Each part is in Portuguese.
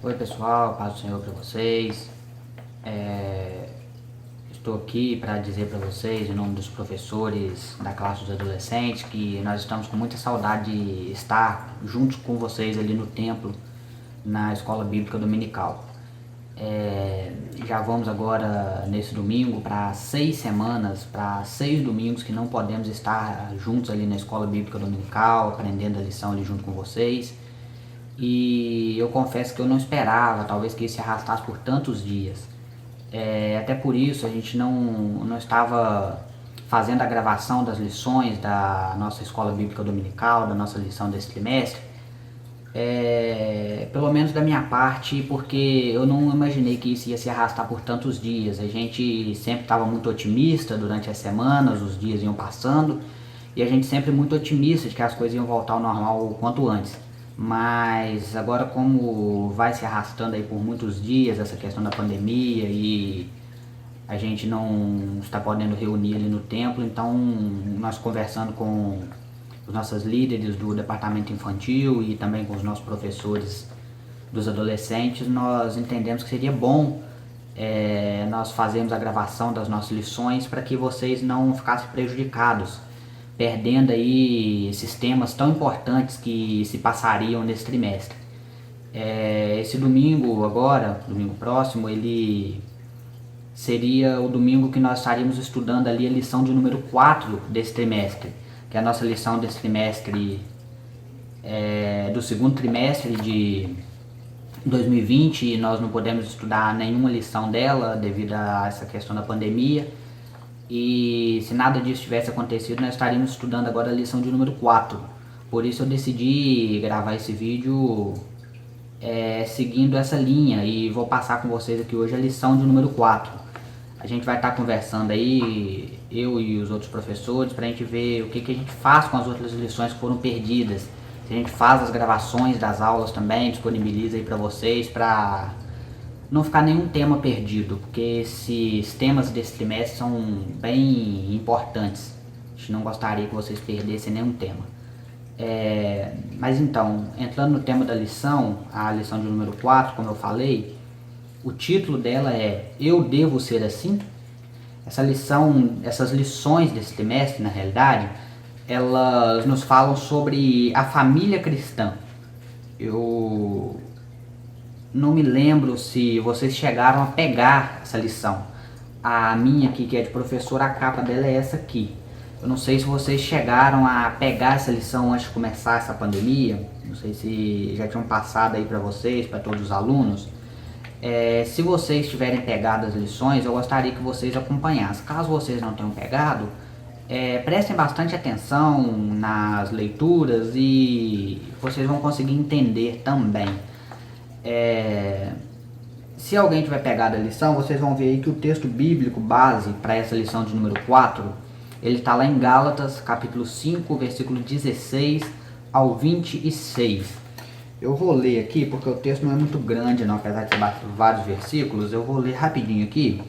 Oi pessoal, paz do Senhor para vocês. Estou aqui para dizer para vocês, em nome dos professores da classe dos adolescentes, que nós estamos com muita saudade de estar juntos com vocês ali no templo, na escola bíblica dominical. Já vamos agora nesse domingo para 6 semanas, para 6 domingos que não podemos estar juntos ali na escola bíblica dominical, aprendendo a lição ali junto com vocês. E eu confesso que eu não esperava, talvez, que isso se arrastasse por tantos dias. Até por isso a gente não estava fazendo a gravação das lições da nossa escola bíblica dominical, da nossa lição desse trimestre. Pelo menos da minha parte, porque eu não imaginei que isso ia se arrastar por tantos dias. A gente sempre estava muito otimista durante as semanas, os dias iam passando, e a gente sempre muito otimista de que as coisas iam voltar ao normal o quanto antes. Mas agora, como vai se arrastando aí por muitos dias essa questão da pandemia e a gente não está podendo reunir ali no templo, então nós conversando com os nossos líderes do departamento infantil e também com os nossos professores dos adolescentes, nós entendemos que seria bom nós fazermos a gravação das nossas lições para que vocês não ficassem prejudicados, perdendo aí esses temas tão importantes que se passariam nesse trimestre. Esse domingo agora, domingo próximo, ele seria o domingo que nós estaríamos estudando ali a lição de número 4 desse trimestre, que é a nossa lição desse trimestre, do segundo trimestre de 2020, e nós não podemos estudar nenhuma lição dela devido a essa questão da pandemia. E se nada disso tivesse acontecido, nós estaríamos estudando agora a lição de número 4. Por isso eu decidi gravar esse vídeo seguindo essa linha, e vou passar com vocês aqui hoje a lição de número 4. A gente vai estar conversando aí, eu e os outros professores, para a gente ver o que a gente faz com as outras lições que foram perdidas. Se a gente faz as gravações das aulas também, disponibiliza aí para vocês, para não ficar nenhum tema perdido, porque esses temas desse trimestre são bem importantes. A gente não gostaria que vocês perdessem nenhum tema. Mas então, entrando no tema da lição, a lição de número 4, como eu falei, o título dela é Eu Devo Ser Assim? Essas lições desse trimestre, na realidade, elas nos falam sobre a família cristã. Eu não me lembro se vocês chegaram a pegar essa lição. A minha aqui, que é de professor, a capa dela é essa aqui. Eu não sei se vocês chegaram a pegar essa lição antes de começar essa pandemia. Não sei se já tinham passado aí para vocês, para todos os alunos. Se vocês tiverem pegado as lições, eu gostaria que vocês acompanhassem. Caso vocês não tenham pegado, prestem bastante atenção nas leituras e vocês vão conseguir entender também. Se alguém tiver pegado a lição, vocês vão ver aí que o texto bíblico base para essa lição de número 4, ele está lá em Gálatas, capítulo 5, versículo 16 ao 26. Eu vou ler aqui, porque o texto não é muito grande não, apesar de ter vários versículos. Eu vou ler rapidinho aqui,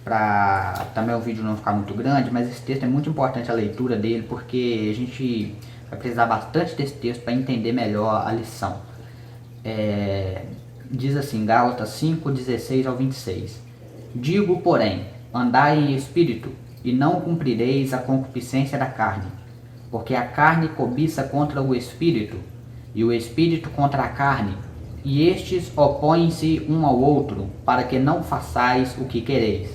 para também o vídeo não ficar muito grande, mas esse texto é muito importante a leitura dele, porque a gente vai precisar bastante desse texto para entender melhor a lição. Diz assim, Gálatas 5, 16 ao 26. Digo, porém, andai em espírito, e não cumprireis a concupiscência da carne, porque a carne cobiça contra o espírito, e o espírito contra a carne, e estes opõem-se um ao outro, para que não façais o que quereis.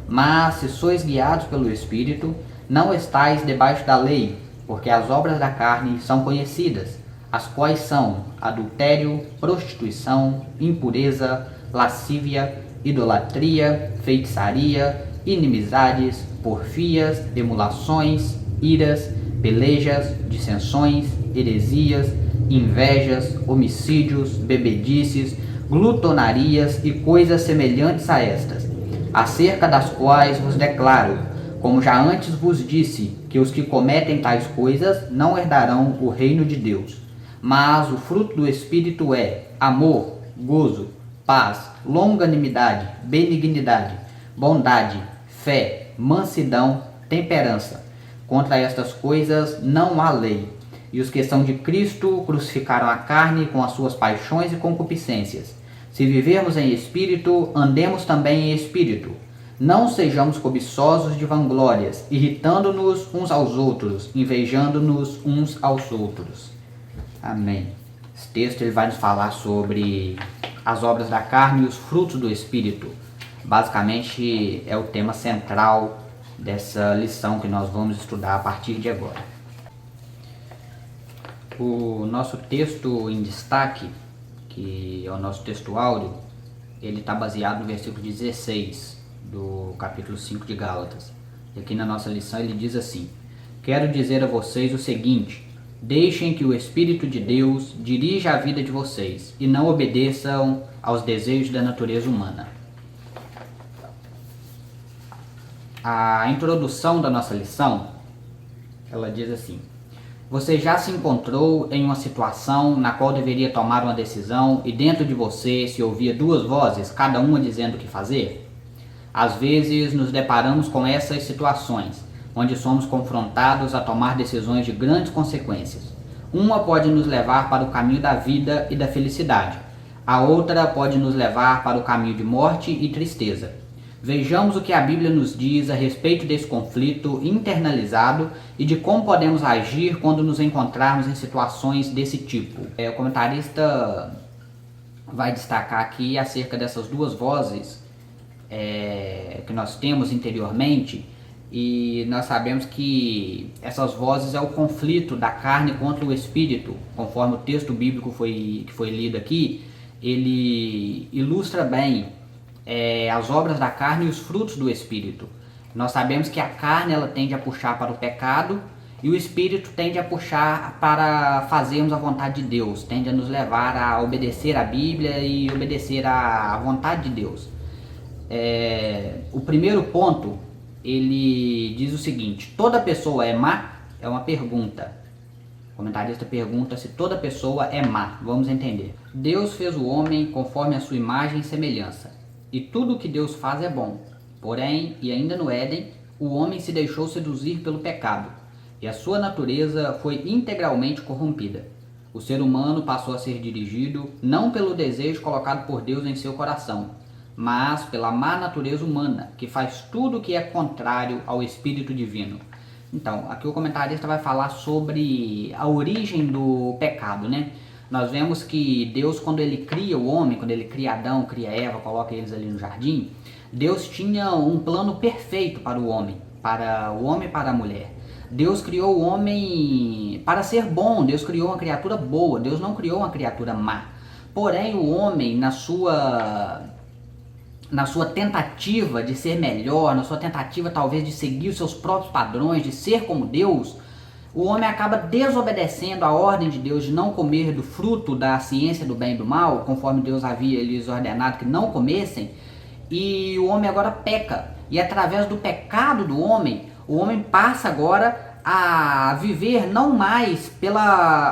Mas se sois guiados pelo espírito, não estáis debaixo da lei, porque as obras da carne são conhecidas, as quais são adultério, prostituição, impureza, lascívia, idolatria, feitiçaria, inimizades, porfias, emulações, iras, pelejas, dissensões, heresias, invejas, homicídios, bebedices, glutonarias e coisas semelhantes a estas, acerca das quais vos declaro, como já antes vos disse, que os que cometem tais coisas não herdarão o reino de Deus. Mas o fruto do Espírito é amor, gozo, paz, longanimidade, benignidade, bondade, fé, mansidão, temperança. Contra estas coisas não há lei. E os que são de Cristo crucificaram a carne com as suas paixões e concupiscências. Se vivermos em espírito, andemos também em espírito. Não sejamos cobiçosos de vanglórias, irritando-nos uns aos outros, invejando-nos uns aos outros. Amém. Esse texto ele vai nos falar sobre as obras da carne e os frutos do espírito. Basicamente é o tema central dessa lição que nós vamos estudar a partir de agora. O nosso texto em destaque, que é o nosso texto áureo, ele está baseado no versículo 16 do capítulo 5 de Gálatas. E aqui na nossa lição ele diz assim: quero dizer a vocês o seguinte: deixem que o Espírito de Deus dirija a vida de vocês e não obedeçam aos desejos da natureza humana. A introdução da nossa lição, ela diz assim: você já se encontrou em uma situação na qual deveria tomar uma decisão e dentro de você se ouvia duas vozes, cada uma dizendo o que fazer? Às vezes nos deparamos com essas situações, onde somos confrontados a tomar decisões de grandes consequências. Uma pode nos levar para o caminho da vida e da felicidade. A outra pode nos levar para o caminho de morte e tristeza. Vejamos o que a Bíblia nos diz a respeito desse conflito internalizado e de como podemos agir quando nos encontrarmos em situações desse tipo. O comentarista vai destacar aqui acerca dessas duas vozes que nós temos interiormente, e nós sabemos que essas vozes é o conflito da carne contra o espírito, conforme o texto bíblico que foi lido aqui. Ele ilustra bem as obras da carne e os frutos do espírito. Nós sabemos que a carne ela tende a puxar para o pecado e o espírito tende a puxar para fazermos a vontade de Deus, tende a nos levar a obedecer a Bíblia e obedecer à vontade de Deus. O primeiro ponto, ele diz o seguinte: toda pessoa é má? É uma pergunta. O comentarista pergunta se toda pessoa é má. Vamos entender. Deus fez o homem conforme a sua imagem e semelhança, e tudo o que Deus faz é bom. Porém, e ainda no Éden, o homem se deixou seduzir pelo pecado, e a sua natureza foi integralmente corrompida. O ser humano passou a ser dirigido não pelo desejo colocado por Deus em seu coração, mas pela má natureza humana, que faz tudo o que é contrário ao Espírito Divino. Então, aqui o comentarista vai falar sobre a origem do pecado, né? Nós vemos que Deus, quando ele cria o homem, quando ele cria Adão, cria Eva, coloca eles ali no jardim, Deus tinha um plano perfeito para o homem e para a mulher. Deus criou o homem para ser bom, Deus criou uma criatura boa, Deus não criou uma criatura má. Porém, o homem, na sua tentativa de ser melhor, na sua tentativa talvez de seguir os seus próprios padrões, de ser como Deus, o homem acaba desobedecendo a ordem de Deus de não comer do fruto da ciência do bem e do mal, conforme Deus havia lhes ordenado que não comessem, e o homem agora peca. E através do pecado do homem, o homem passa agora a viver não mais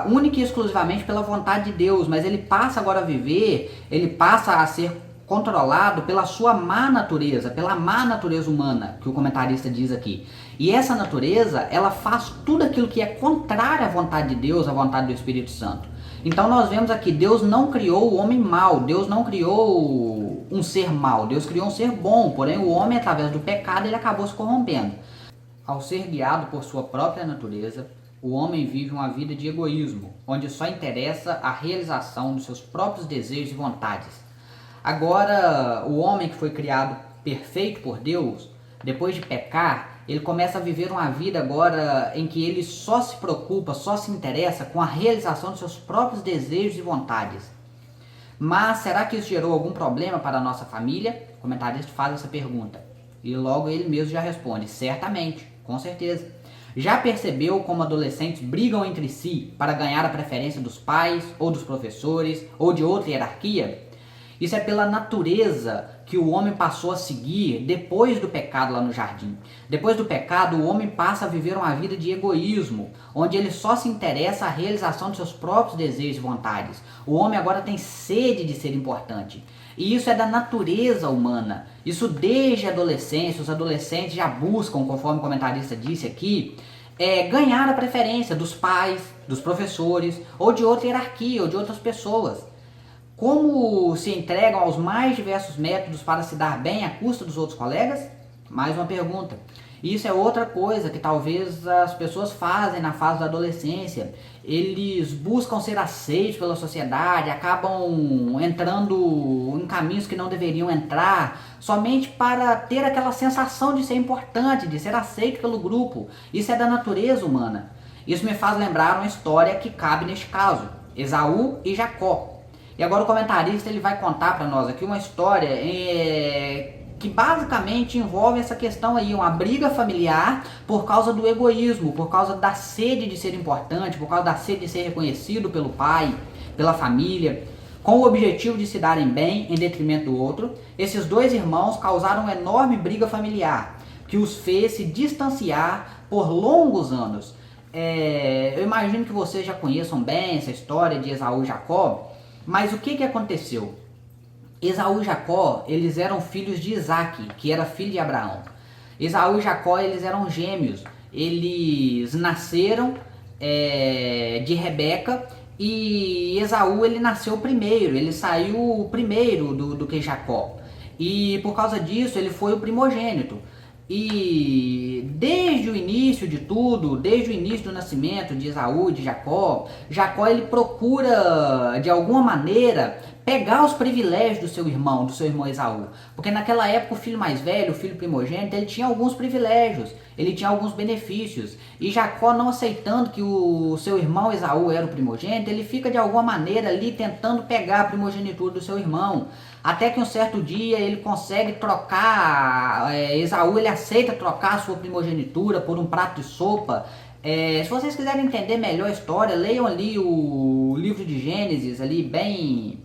única e exclusivamente pela vontade de Deus, mas ele passa agora a viver, ele passa a ser controlado pela sua má natureza, pela má natureza humana, que o comentarista diz aqui. E essa natureza, ela faz tudo aquilo que é contrário à vontade de Deus, à vontade do Espírito Santo. Então nós vemos aqui, Deus não criou o homem mau, Deus não criou um ser mau, Deus criou um ser bom, porém o homem, através do pecado, ele acabou se corrompendo. Ao ser guiado por sua própria natureza, o homem vive uma vida de egoísmo, onde só interessa a realização dos seus próprios desejos e vontades. Agora, o homem que foi criado perfeito por Deus, depois de pecar, ele começa a viver uma vida agora em que ele só se preocupa, só se interessa com a realização dos seus próprios desejos e vontades. Mas será que isso gerou algum problema para a nossa família? O comentarista faz essa pergunta. E logo ele mesmo já responde: certamente, com certeza. Já percebeu como adolescentes brigam entre si para ganhar a preferência dos pais, ou dos professores, ou de outra hierarquia? Isso é pela natureza que o homem passou a seguir depois do pecado lá no jardim. Depois do pecado, o homem passa a viver uma vida de egoísmo, onde ele só se interessa à realização de seus próprios desejos e vontades. O homem agora tem sede de ser importante. E isso é da natureza humana. Isso desde a adolescência, os adolescentes já buscam, conforme o comentarista disse aqui, ganhar a preferência dos pais, dos professores, ou de outra hierarquia, ou de outras pessoas. Como se entregam aos mais diversos métodos para se dar bem à custa dos outros colegas? Mais uma pergunta. Isso é outra coisa que talvez as pessoas fazem na fase da adolescência. Eles buscam ser aceitos pela sociedade, acabam entrando em caminhos que não deveriam entrar, somente para ter aquela sensação de ser importante, de ser aceito pelo grupo. Isso é da natureza humana. Isso me faz lembrar uma história que cabe neste caso: Esaú e Jacó. E agora o comentarista ele vai contar para nós aqui uma história que basicamente envolve essa questão aí, uma briga familiar por causa do egoísmo, por causa da sede de ser importante, por causa da sede de ser reconhecido pelo pai, pela família, com o objetivo de se darem bem em detrimento do outro. Esses dois irmãos causaram uma enorme briga familiar, que os fez se distanciar por longos anos. Eu imagino que vocês já conheçam bem essa história de Esaú e Jacó, mas o que aconteceu? Esaú e Jacó, eles eram filhos de Isaac, que era filho de Abraão. Esaú e Jacó, eles eram gêmeos. Eles nasceram de Rebeca, e Esaú, ele nasceu primeiro, ele saiu primeiro do que Jacó. E por causa disso, ele foi o primogênito. E desde o início de tudo, desde o início do nascimento de Esaú e de Jacó, Jacó ele procura, de alguma maneira, pegar os privilégios do seu irmão Esaú. Porque naquela época o filho mais velho, o filho primogênito, ele tinha alguns privilégios, ele tinha alguns benefícios. E Jacó, não aceitando que o seu irmão Esaú era o primogênito, ele fica de alguma maneira ali tentando pegar a primogenitura do seu irmão. Até que um certo dia ele consegue trocar, Esaú ele aceita trocar a sua primogenitura por um prato de sopa. Se vocês quiserem entender melhor a história, leiam ali o livro de Gênesis, ali bem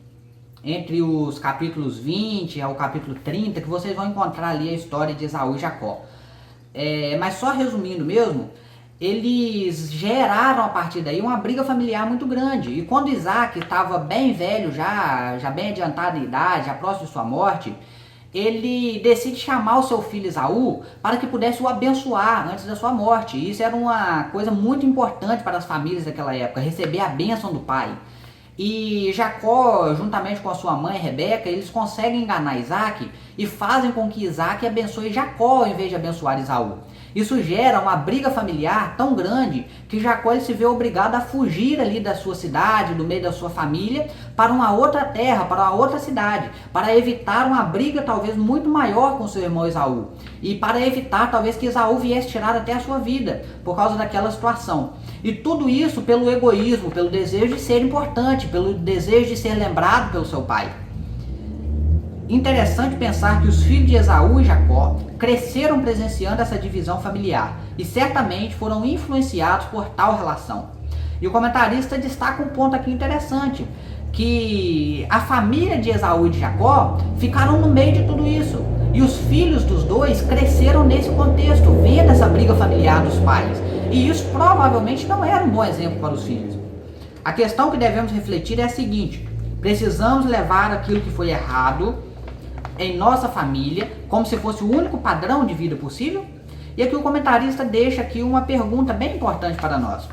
entre os capítulos 20 ao capítulo 30, que vocês vão encontrar ali a história de Esaú e Jacó. Mas só resumindo mesmo, eles geraram a partir daí uma briga familiar muito grande. E quando Isaac estava bem velho, já bem adiantado em idade, já próximo de sua morte, ele decide chamar o seu filho Esaú para que pudesse o abençoar antes da sua morte. E isso era uma coisa muito importante para as famílias daquela época, receber a bênção do pai. E Jacó, juntamente com a sua mãe Rebeca, eles conseguem enganar Isaac e fazem com que Isaac abençoe Jacó em vez de abençoar Esaú. Isso gera uma briga familiar tão grande que Jacó ele se vê obrigado a fugir ali da sua cidade, do meio da sua família, para uma outra terra, para uma outra cidade, para evitar uma briga talvez muito maior com seu irmão Esaú. E para evitar talvez que Esaú viesse tirar até a sua vida, por causa daquela situação. E tudo isso pelo egoísmo, pelo desejo de ser importante, pelo desejo de ser lembrado pelo seu pai. Interessante pensar que os filhos de Esaú e Jacó cresceram presenciando essa divisão familiar e certamente foram influenciados por tal relação. E o comentarista destaca um ponto aqui interessante, que a família de Esaú e de Jacó ficaram no meio de tudo isso. E os filhos dos dois cresceram nesse contexto, vendo essa briga familiar dos pais. E isso provavelmente não era um bom exemplo para os filhos. A questão que devemos refletir é a seguinte: precisamos levar aquilo que foi errado em nossa família como se fosse o único padrão de vida possível? E aqui o comentarista deixa aqui uma pergunta bem importante para nós.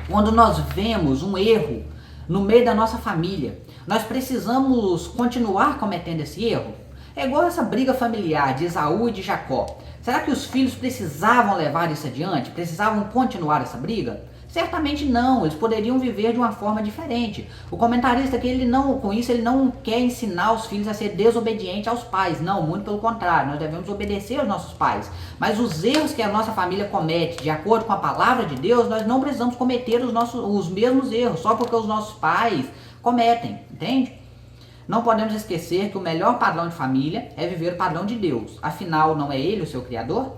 Quando nós vemos um erro no meio da nossa família, nós precisamos continuar cometendo esse erro? É igual essa briga familiar de Esaú e de Jacó. Será que os filhos precisavam levar isso adiante? Precisavam continuar essa briga? Certamente não, eles poderiam viver de uma forma diferente. O comentarista aqui, com isso ele não quer ensinar os filhos a ser desobedientes aos pais. Não, muito pelo contrário, nós devemos obedecer aos nossos pais. Mas os erros que a nossa família comete, de acordo com a palavra de Deus, nós não precisamos cometer os mesmos erros, só porque os nossos pais cometem, entende? Não podemos esquecer que o melhor padrão de família é viver o padrão de Deus. Afinal, não é Ele o seu Criador?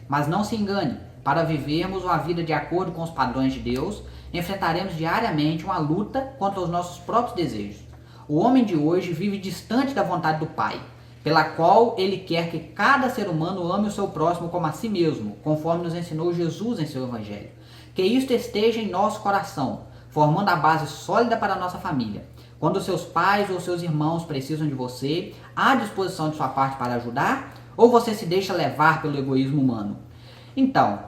Mas não se engane, para vivermos uma vida de acordo com os padrões de Deus, enfrentaremos diariamente uma luta contra os nossos próprios desejos. O homem de hoje vive distante da vontade do Pai, pela qual Ele quer que cada ser humano ame o seu próximo como a si mesmo, conforme nos ensinou Jesus em seu Evangelho. Que isto esteja em nosso coração, formando a base sólida para a nossa família. Quando seus pais ou seus irmãos precisam de você, há disposição de sua parte para ajudar? Ou você se deixa levar pelo egoísmo humano? Então,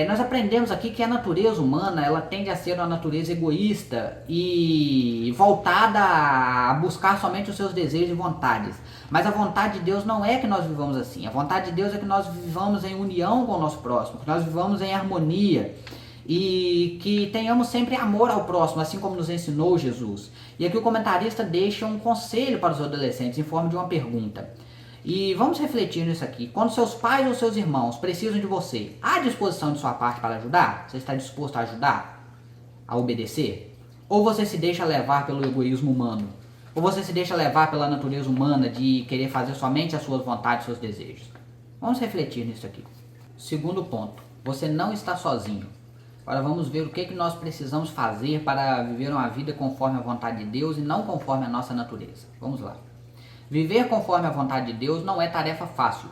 Nós aprendemos aqui que a natureza humana ela tende a ser uma natureza egoísta e voltada a buscar somente os seus desejos e vontades. Mas a vontade de Deus não é que nós vivamos assim. A vontade de Deus é que nós vivamos em união com o nosso próximo, que nós vivamos em harmonia e que tenhamos sempre amor ao próximo, assim como nos ensinou Jesus. E aqui o comentarista deixa um conselho para os adolescentes em forma de uma pergunta. E vamos refletir nisso aqui. Quando seus pais ou seus irmãos precisam de você, há disposição de sua parte para ajudar? Você está disposto a ajudar? A obedecer? Ou você se deixa levar pelo egoísmo humano? Ou você se deixa levar pela natureza humana de querer fazer somente as suas vontades, seus desejos? Vamos refletir nisso aqui. Segundo ponto, você não está sozinho. Agora vamos ver o que nós precisamos fazer para viver uma vida conforme a vontade de Deus e não conforme a nossa natureza. Vamos lá. Viver conforme a vontade de Deus não é tarefa fácil,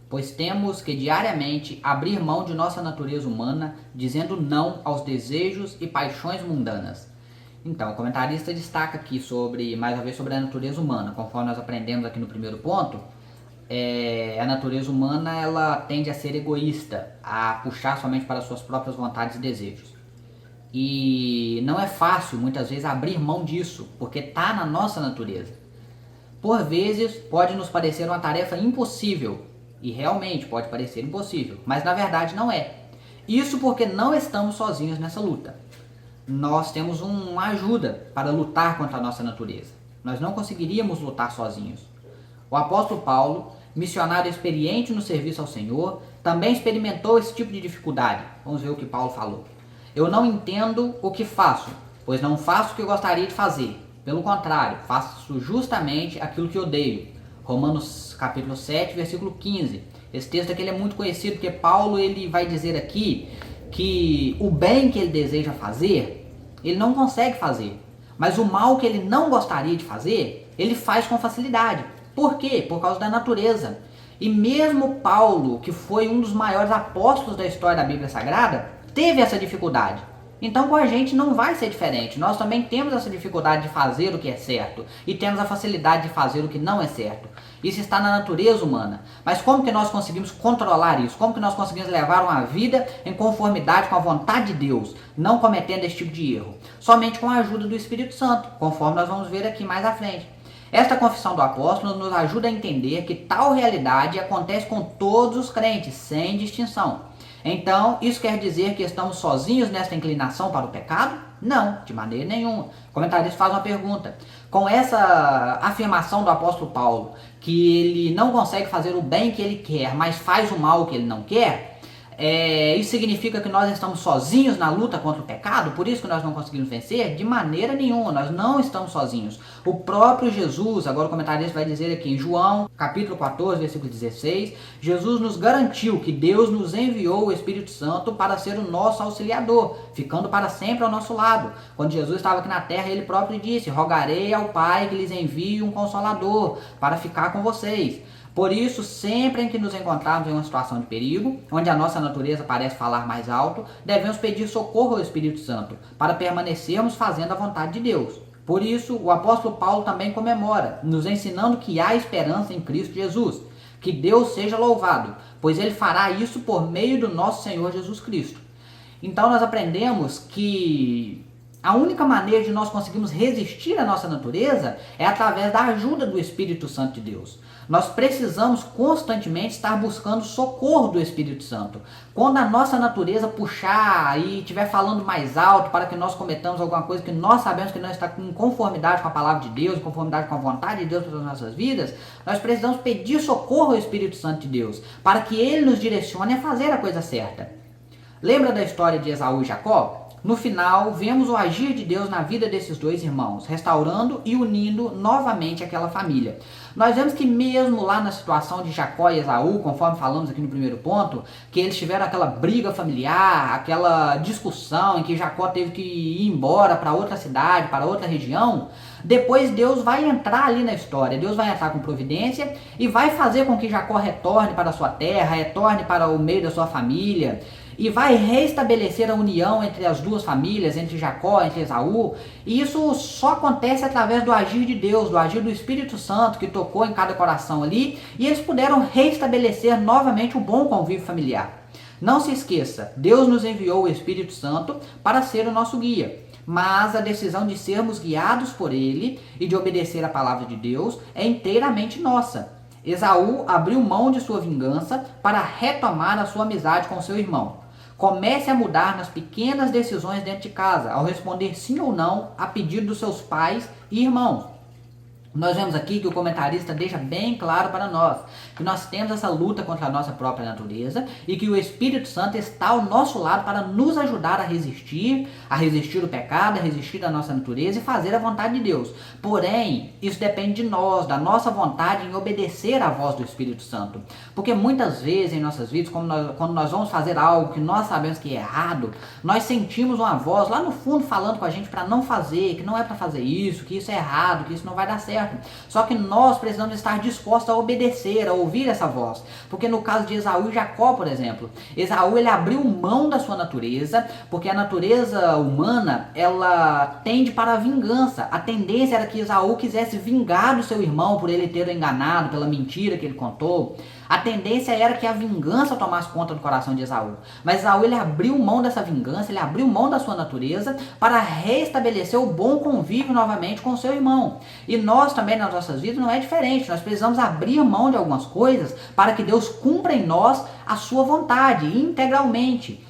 pois temos que diariamente abrir mão de nossa natureza humana, dizendo não aos desejos e paixões mundanas. Então, o comentarista destaca aqui mais uma vez sobre a natureza humana. Conforme nós aprendemos aqui no primeiro ponto, a natureza humana ela tende a ser egoísta, a puxar somente para suas próprias vontades e desejos. E não é fácil, muitas vezes, abrir mão disso, porque está na nossa natureza. Por vezes pode nos parecer uma tarefa impossível, e realmente pode parecer impossível, mas na verdade não é. Isso porque não estamos sozinhos nessa luta. Nós temos uma ajuda para lutar contra a nossa natureza. Nós não conseguiríamos lutar sozinhos. O apóstolo Paulo, missionário experiente no serviço ao Senhor, também experimentou esse tipo de dificuldade. Vamos ver o que Paulo falou. Eu não entendo o que faço, pois não faço o que eu gostaria de fazer. Pelo contrário, faço justamente aquilo que odeio. Romanos capítulo 7, versículo 15. Esse texto aqui ele é muito conhecido porque Paulo ele vai dizer aqui que o bem que ele deseja fazer, ele não consegue fazer. Mas o mal que ele não gostaria de fazer, ele faz com facilidade. Por quê? Por causa da natureza. E mesmo Paulo, que foi um dos maiores apóstolos da história da Bíblia Sagrada, teve essa dificuldade. Então com a gente não vai ser diferente. Nós também temos essa dificuldade de fazer o que é certo. E temos a facilidade de fazer o que não é certo. Isso está na natureza humana. Mas como que nós conseguimos controlar isso? Como que nós conseguimos levar uma vida em conformidade com a vontade de Deus? Não cometendo esse tipo de erro. Somente com a ajuda do Espírito Santo. Conforme nós vamos ver aqui mais à frente. Esta confissão do apóstolo nos ajuda a entender que tal realidade acontece com todos os crentes, sem distinção. Então, isso quer dizer que estamos sozinhos nesta inclinação para o pecado? Não, de maneira nenhuma. O comentarista faz uma pergunta. Com essa afirmação do apóstolo Paulo, que ele não consegue fazer o bem que ele quer, mas faz o mal que ele não quer, isso significa que nós estamos sozinhos na luta contra o pecado? Por isso que nós não conseguimos vencer? De maneira nenhuma, nós não estamos sozinhos. O próprio Jesus, agora o comentarista vai dizer aqui em João, capítulo 14, versículo 16, Jesus nos garantiu que Deus nos enviou o Espírito Santo para ser o nosso auxiliador, ficando para sempre ao nosso lado. Quando Jesus estava aqui na terra, ele próprio disse, rogarei ao Pai que lhes envie um Consolador para ficar com vocês. Por isso, sempre em que nos encontrarmos em uma situação de perigo, onde a nossa natureza parece falar mais alto, devemos pedir socorro ao Espírito Santo, para permanecermos fazendo a vontade de Deus. Por isso, o apóstolo Paulo também comemora, nos ensinando que há esperança em Cristo Jesus. Que Deus seja louvado, pois Ele fará isso por meio do nosso Senhor Jesus Cristo. Então nós aprendemos que a única maneira de nós conseguirmos resistir à nossa natureza é através da ajuda do Espírito Santo de Deus. Nós precisamos constantemente estar buscando socorro do Espírito Santo. Quando a nossa natureza puxar e estiver falando mais alto para que nós cometamos alguma coisa que nós sabemos que não está em conformidade com a palavra de Deus, em conformidade com a vontade de Deus para as nossas vidas, nós precisamos pedir socorro ao Espírito Santo de Deus, para que Ele nos direcione a fazer a coisa certa. Lembra da história de Esaú e Jacó? No final, vemos o agir de Deus na vida desses dois irmãos, restaurando e unindo novamente aquela família. Nós vemos que mesmo lá na situação de Jacó e Esaú, conforme falamos aqui no primeiro ponto, que eles tiveram aquela briga familiar, aquela discussão em que Jacó teve que ir embora para outra cidade, para outra região, depois Deus vai entrar ali na história, Deus vai entrar com providência e vai fazer com que Jacó retorne para a sua terra, retorne para o meio da sua família, e vai restabelecer a união entre as duas famílias, entre Jacó, entre Esaú. E isso só acontece através do agir de Deus, do agir do Espírito Santo que tocou em cada coração ali, e eles puderam restabelecer novamente o bom convívio familiar. Não se esqueça, Deus nos enviou o Espírito Santo para ser o nosso guia. Mas a decisão de sermos guiados por ele e de obedecer a palavra de Deus é inteiramente nossa. Esaú abriu mão de sua vingança para retomar a sua amizade com seu irmão. Comece a mudar nas pequenas decisões dentro de casa, ao responder sim ou não a pedido dos seus pais e irmãos. Nós vemos aqui que o comentarista deixa bem claro para nós que nós temos essa luta contra a nossa própria natureza e que o Espírito Santo está ao nosso lado para nos ajudar a resistir o pecado, a resistir a nossa natureza e fazer a vontade de Deus. Porém, isso depende de nós, da nossa vontade em obedecer à voz do Espírito Santo. Porque muitas vezes em nossas vidas, quando nós vamos fazer algo que nós sabemos que é errado, nós sentimos uma voz lá no fundo falando com a gente para não fazer, que não é para fazer isso, que isso é errado, que isso não vai dar certo. Só que nós precisamos estar dispostos a obedecer, a ouvir essa voz. Porque no caso de Esaú e Jacó, por exemplo, Esaú ele abriu mão da sua natureza, porque a natureza humana, ela tende para a vingança. A tendência era que Esaú quisesse vingar do seu irmão por ele ter o enganado, pela mentira que ele contou. A tendência era que a vingança tomasse conta do coração de Esaú. Mas Esaú ele abriu mão dessa vingança, ele abriu mão da sua natureza para restabelecer o bom convívio novamente com o seu irmão. E nós também nas nossas vidas não é diferente. Nós precisamos abrir mão de algumas coisas para que Deus cumpra em nós a sua vontade integralmente.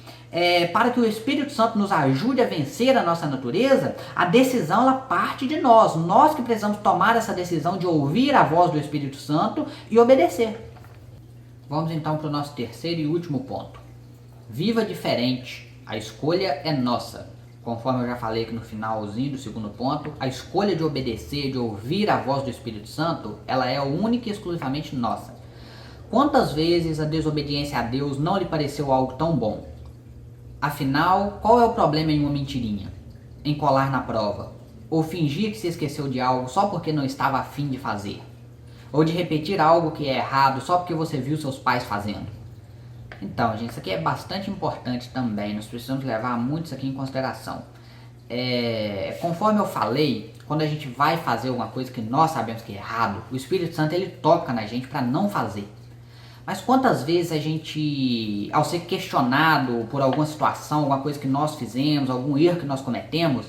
Para que o Espírito Santo nos ajude a vencer a nossa natureza, a decisão ela parte de nós. Nós que precisamos tomar essa decisão de ouvir a voz do Espírito Santo e obedecer. Vamos então para o nosso terceiro e último ponto. Viva diferente. A escolha é nossa. Conforme eu já falei aqui no finalzinho do segundo ponto, a escolha de obedecer, de ouvir a voz do Espírito Santo, ela é única e exclusivamente nossa. Quantas vezes a desobediência a Deus não lhe pareceu algo tão bom? Afinal, qual é o problema em uma mentirinha? Em colar na prova? Ou fingir que se esqueceu de algo só porque não estava a fim de fazer? Ou de repetir algo que é errado só porque você viu seus pais fazendo? Então, gente, isso aqui é bastante importante também. Nós precisamos levar muito isso aqui em consideração. Conforme eu falei, quando a gente vai fazer alguma coisa que nós sabemos que é errado, o Espírito Santo ele toca na gente para não fazer. Mas quantas vezes a gente, ao ser questionado por alguma situação, alguma coisa que nós fizemos, algum erro que nós cometemos,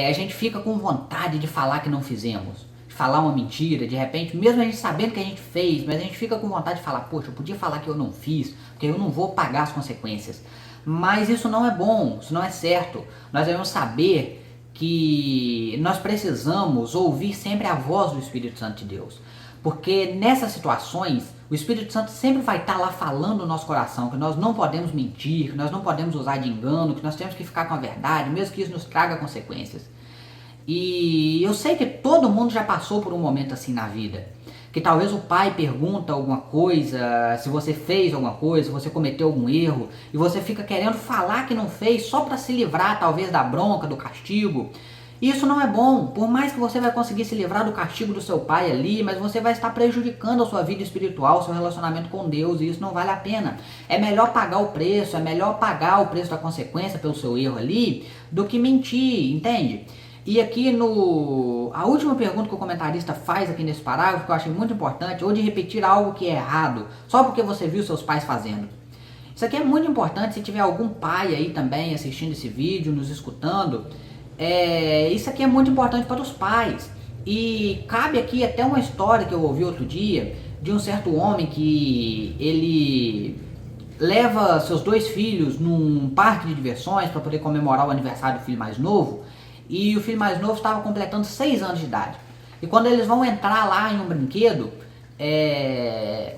a gente fica com vontade de falar que não fizemos, de falar uma mentira, de repente, mesmo a gente sabendo que a gente fez, mas a gente fica com vontade de falar, poxa, eu podia falar que eu não fiz, porque eu não vou pagar as consequências. Mas isso não é bom, isso não é certo. Nós devemos saber que nós precisamos ouvir sempre a voz do Espírito Santo de Deus. Porque nessas situações, o Espírito Santo sempre vai estar lá falando no nosso coração que nós não podemos mentir, que nós não podemos usar de engano, que nós temos que ficar com a verdade, mesmo que isso nos traga consequências. E eu sei que todo mundo já passou por um momento assim na vida. Que talvez o pai pergunta alguma coisa, se você fez alguma coisa, se você cometeu algum erro, e você fica querendo falar que não fez só para se livrar talvez da bronca, do castigo. Isso não é bom, por mais que você vai conseguir se livrar do castigo do seu pai ali, mas você vai estar prejudicando a sua vida espiritual, seu relacionamento com Deus, e isso não vale a pena. É melhor pagar o preço da consequência pelo seu erro ali, do que mentir, entende? E aqui a última pergunta que o comentarista faz aqui nesse parágrafo, que eu achei muito importante, ou de repetir algo que é errado, só porque você viu seus pais fazendo. Isso aqui é muito importante, se tiver algum pai aí também assistindo esse vídeo, nos escutando, isso aqui é muito importante para os pais. E cabe aqui até uma história que eu ouvi outro dia, de um certo homem que ele leva seus 2 filhos num parque de diversões para poder comemorar o aniversário do filho mais novo. E o filho mais novo estava completando 6 anos de idade. E quando eles vão entrar lá em um brinquedo,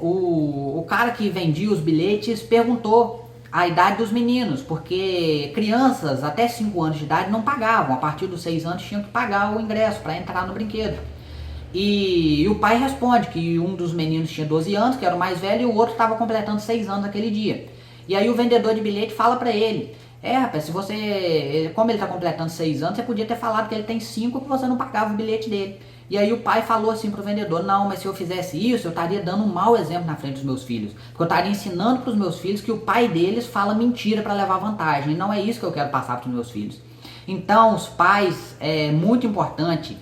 o cara que vendia os bilhetes perguntou a idade dos meninos, porque crianças até 5 anos de idade não pagavam, a partir dos 6 anos tinham que pagar o ingresso para entrar no brinquedo. E o pai responde que um dos meninos tinha 12 anos, que era o mais velho, e o outro estava completando 6 anos naquele dia. E aí o vendedor de bilhete fala para ele, rapaz, como ele está completando 6 anos, você podia ter falado que ele tem 5, que você não pagava o bilhete dele. E aí o pai falou assim pro vendedor, não, mas se eu fizesse isso, eu estaria dando um mau exemplo na frente dos meus filhos. Porque eu estaria ensinando pros meus filhos que o pai deles fala mentira para levar vantagem. E não é isso que eu quero passar pros meus filhos. Então, os pais, é muito importante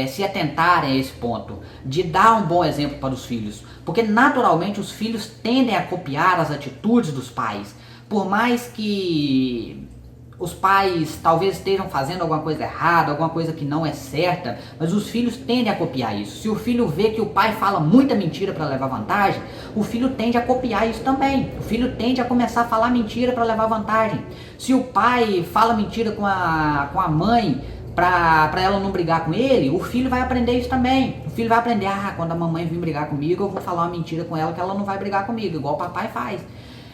se atentarem a esse ponto, de dar um bom exemplo para os filhos, porque naturalmente os filhos tendem a copiar as atitudes dos pais, por mais que os pais talvez estejam fazendo alguma coisa errada, alguma coisa que não é certa, mas os filhos tendem a copiar isso. Se o filho vê que o pai fala muita mentira para levar vantagem, o filho tende a copiar isso também. O filho tende a começar a falar mentira para levar vantagem. Se o pai fala mentira com a mãe para ela não brigar com ele, o filho vai aprender isso também. O filho vai aprender, quando a mamãe vir brigar comigo, eu vou falar uma mentira com ela que ela não vai brigar comigo, igual o papai faz.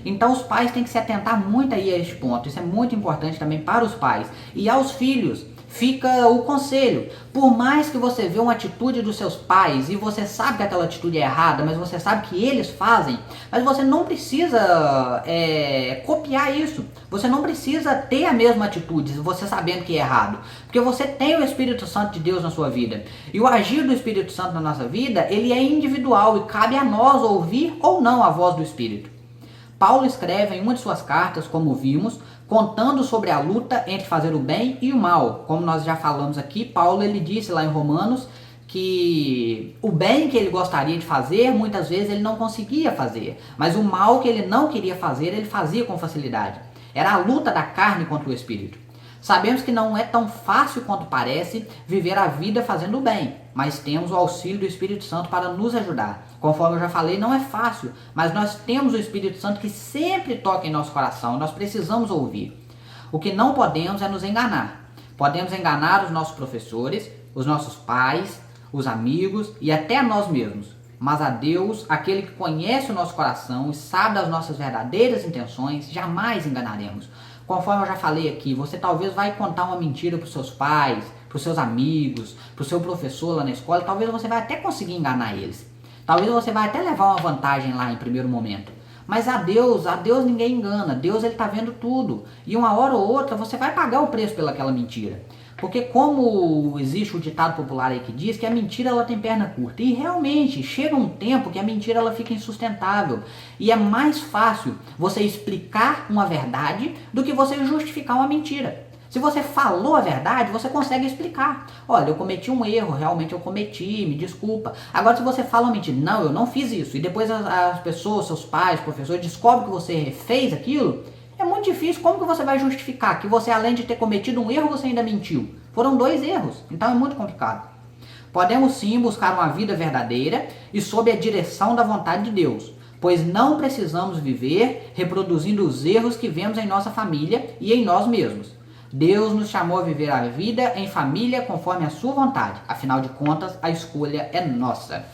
Então os pais têm que se atentar muito aí a este ponto. Isso é muito importante também para os pais. E aos filhos, fica o conselho. Por mais que você vê uma atitude dos seus pais e você sabe que aquela atitude é errada, mas você sabe que eles fazem, mas você não precisa copiar isso. Você não precisa ter a mesma atitude, você sabendo que é errado. Porque você tem o Espírito Santo de Deus na sua vida. E o agir do Espírito Santo na nossa vida, ele é individual e cabe a nós ouvir ou não a voz do Espírito. Paulo escreve em uma de suas cartas, como vimos, contando sobre a luta entre fazer o bem e o mal. Como nós já falamos aqui, Paulo ele disse lá em Romanos que o bem que ele gostaria de fazer, muitas vezes ele não conseguia fazer. Mas o mal que ele não queria fazer, ele fazia com facilidade. Era a luta da carne contra o espírito. Sabemos que não é tão fácil quanto parece viver a vida fazendo o bem, mas temos o auxílio do Espírito Santo para nos ajudar. Conforme eu já falei, não é fácil, mas nós temos o Espírito Santo que sempre toca em nosso coração, nós precisamos ouvir. O que não podemos é nos enganar. Podemos enganar os nossos professores, os nossos pais, os amigos e até nós mesmos. Mas a Deus, aquele que conhece o nosso coração e sabe das nossas verdadeiras intenções, jamais enganaremos. Conforme eu já falei aqui, você talvez vai contar uma mentira para os seus pais, para os seus amigos, para o seu professor lá na escola, talvez você vai até conseguir enganar eles. Talvez você vai até levar uma vantagem lá em primeiro momento. Mas a Deus ninguém engana, Deus ele está vendo tudo. E uma hora ou outra você vai pagar o preço pelaquela mentira. Porque como existe o ditado popular aí que diz que a mentira ela tem perna curta. E realmente chega um tempo que a mentira ela fica insustentável. E é mais fácil você explicar uma verdade do que você justificar uma mentira. Se você falou a verdade, você consegue explicar. Olha, eu cometi um erro, realmente eu cometi, me desculpa. Agora se você fala uma mentira, não, eu não fiz isso. E depois as pessoas, seus pais, professores, descobrem que você fez aquilo. É muito difícil, como que você vai justificar que você além de ter cometido um erro, você ainda mentiu? Foram 2 erros, então é muito complicado. Podemos sim buscar uma vida verdadeira e sob a direção da vontade de Deus, pois não precisamos viver reproduzindo os erros que vemos em nossa família e em nós mesmos. Deus nos chamou a viver a vida em família conforme a sua vontade, afinal de contas a escolha é nossa.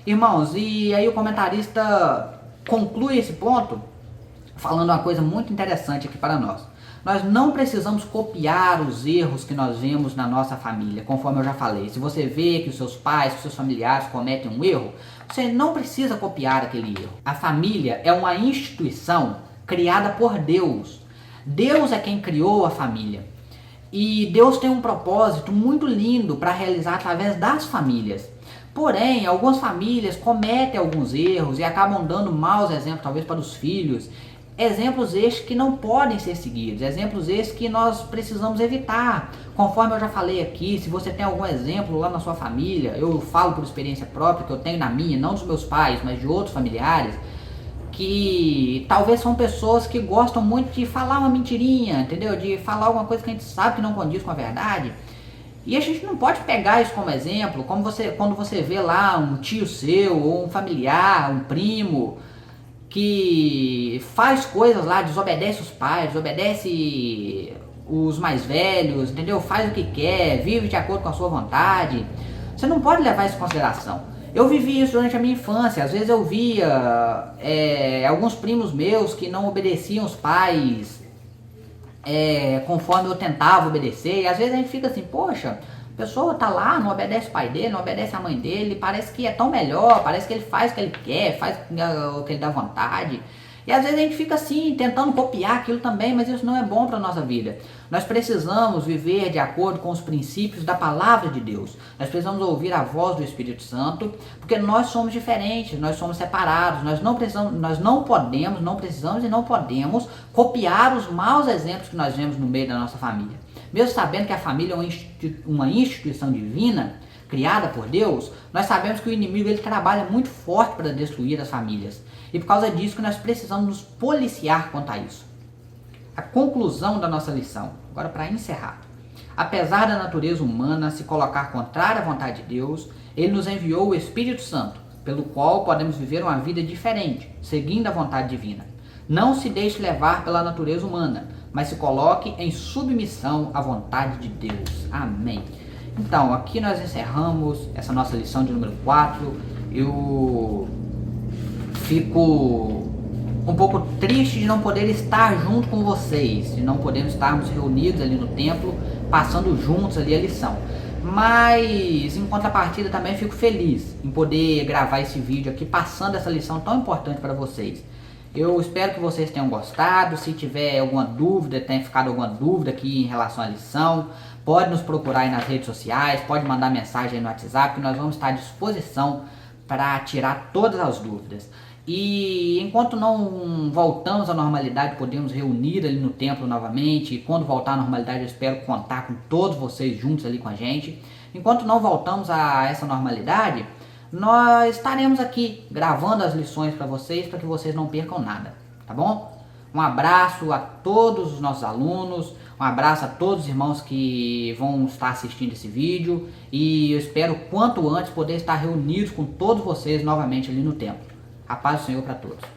Irmãos, e aí o comentarista conclui esse ponto falando uma coisa muito interessante aqui para nós. Nós não precisamos copiar os erros que nós vemos na nossa família, conforme eu já falei. Se você vê que os seus pais, que os seus familiares cometem um erro, você não precisa copiar aquele erro. A família é uma instituição criada por Deus. Deus é quem criou a família. E Deus tem um propósito muito lindo para realizar através das famílias. Porém, algumas famílias cometem alguns erros e acabam dando maus exemplos, talvez para os filhos. Exemplos estes que não podem ser seguidos, exemplos estes que nós precisamos evitar. Conforme eu já falei aqui, se você tem algum exemplo lá na sua família, eu falo por experiência própria que eu tenho na minha, não dos meus pais, mas de outros familiares, que talvez são pessoas que gostam muito de falar uma mentirinha, entendeu? De falar alguma coisa que a gente sabe que não condiz com a verdade. E a gente não pode pegar isso como exemplo, como quando você vê lá um tio seu, ou um familiar, um primo, que faz coisas lá, desobedece os pais, desobedece os mais velhos, entendeu? Faz o que quer, vive de acordo com a sua vontade. Você não pode levar isso em consideração. Eu vivi isso durante a minha infância. Às vezes eu via alguns primos meus que não obedeciam os pais conforme eu tentava obedecer. E às vezes a gente fica assim, poxa, a pessoa tá lá, não obedece o pai dele, não obedece a mãe dele, parece que é tão melhor, parece que ele faz o que ele quer, faz o que ele dá vontade. E às vezes a gente fica assim, tentando copiar aquilo também, mas isso não é bom para a nossa vida. Nós precisamos viver de acordo com os princípios da palavra de Deus. Nós precisamos ouvir a voz do Espírito Santo, porque nós somos diferentes, nós somos separados. Nós não precisamos e não podemos copiar os maus exemplos que nós vemos no meio da nossa família. Mesmo sabendo que a família é uma instituição divina, criada por Deus, nós sabemos que o inimigo ele trabalha muito forte para destruir as famílias. E por causa disso que nós precisamos nos policiar quanto a isso. A conclusão da nossa lição, agora para encerrar. Apesar da natureza humana se colocar contrária à vontade de Deus, Ele nos enviou o Espírito Santo, pelo qual podemos viver uma vida diferente, seguindo a vontade divina. Não se deixe levar pela natureza humana, mas se coloque em submissão à vontade de Deus. Amém. Então, aqui nós encerramos essa nossa lição de número 4. Eu fico um pouco triste de não poder estar junto com vocês, de não podermos estarmos reunidos ali no templo, passando juntos ali a lição. Mas, em contrapartida, também fico feliz em poder gravar esse vídeo aqui, passando essa lição tão importante para vocês. Eu espero que vocês tenham gostado. Se tiver alguma dúvida, tenha ficado alguma dúvida aqui em relação à lição, pode nos procurar aí nas redes sociais, pode mandar mensagem aí no WhatsApp, que nós vamos estar à disposição para tirar todas as dúvidas. E enquanto não voltamos à normalidade, podemos reunir ali no templo novamente. E quando voltar à normalidade, eu espero contar com todos vocês juntos ali com a gente. Enquanto não voltamos a essa normalidade, nós estaremos aqui gravando as lições para vocês que vocês não percam nada, tá bom? Um abraço a todos os nossos alunos, um abraço a todos os irmãos que vão estar assistindo esse vídeo. E eu espero quanto antes poder estar reunidos com todos vocês novamente ali no templo. A paz do Senhor para todos.